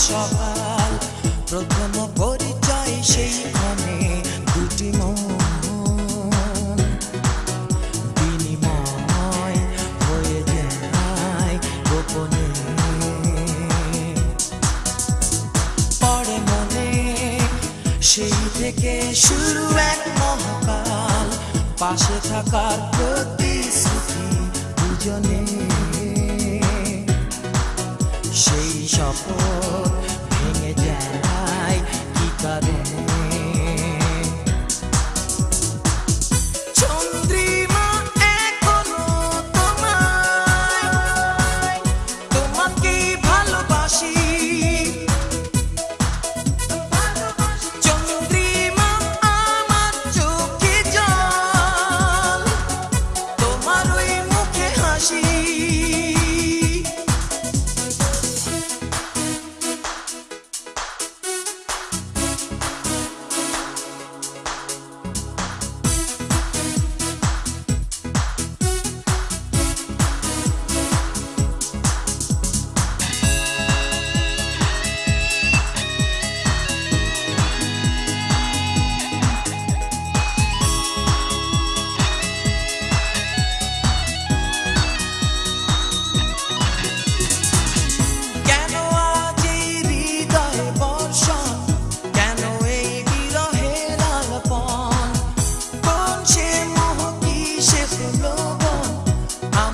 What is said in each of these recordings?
সকাল, প্রথম পরিচয় সেইখানে দুটি মন বিনিময় হয়ে যায় গোপনে। পরে মনে সেই থেকে শুরু এক মহাকাল, পাশে থাকার প্রতিশ্রুতি দুজনে। সেই শপথ ভেঙে যায় কি কারণে? চন্দ্রিমা এখনো তোমায়, তোমাকে ভালোবাসি। চন্দ্রিমা আমার চোখে জল, তোমার ওই মুখে হাসি।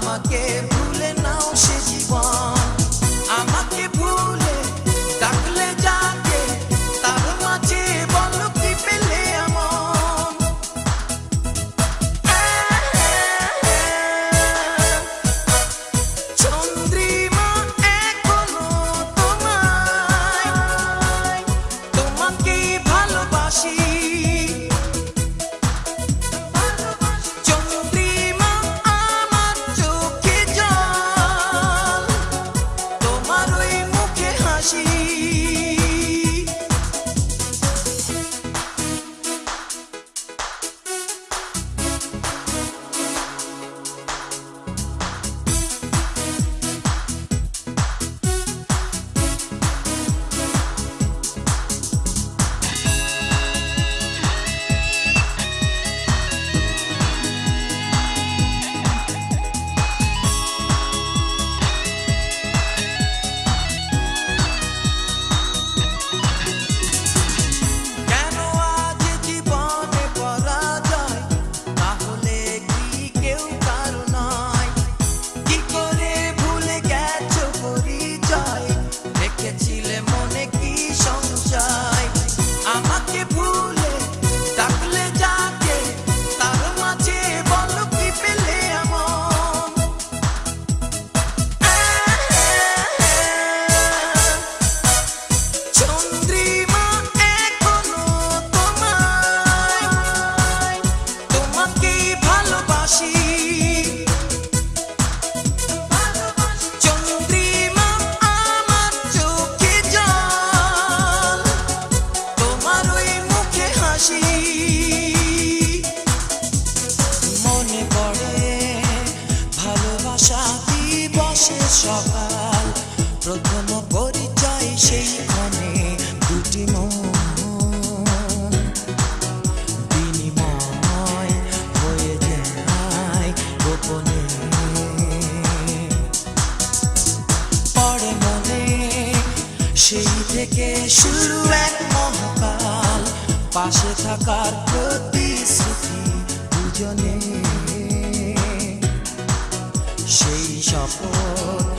আমাকে ভুলে নাও সে জীবন, আমাকে ভুলে ডাকলে যাকে, তার মাঝে বলো কি পেলে এমন? চন্দ্রিমা এখনো তোমায়, তোমাকে ভালোবাসি। আমাকে ভুলে ডাকলে যাকে, তার মাঝে বলো কি পেলে এমন? চন্দ্রিমা এখনো তোমায়, তোমাকে ভালোবাসি। চন্দ্রিমা আমার চোখে জল, তোমার ওই মুখে হাসি। মনে পড়ে ভালোবাসা দিবসের সকাল, প্রথম পরিচয় সেইখানে দুটি মন বিনিময় হয়ে যায় গোপনে। পরে মনে সেই থেকে শুরু এক মহাকাল, পাশে থাকার প্রতিশ্রুতি দুজনে। সেই শপথ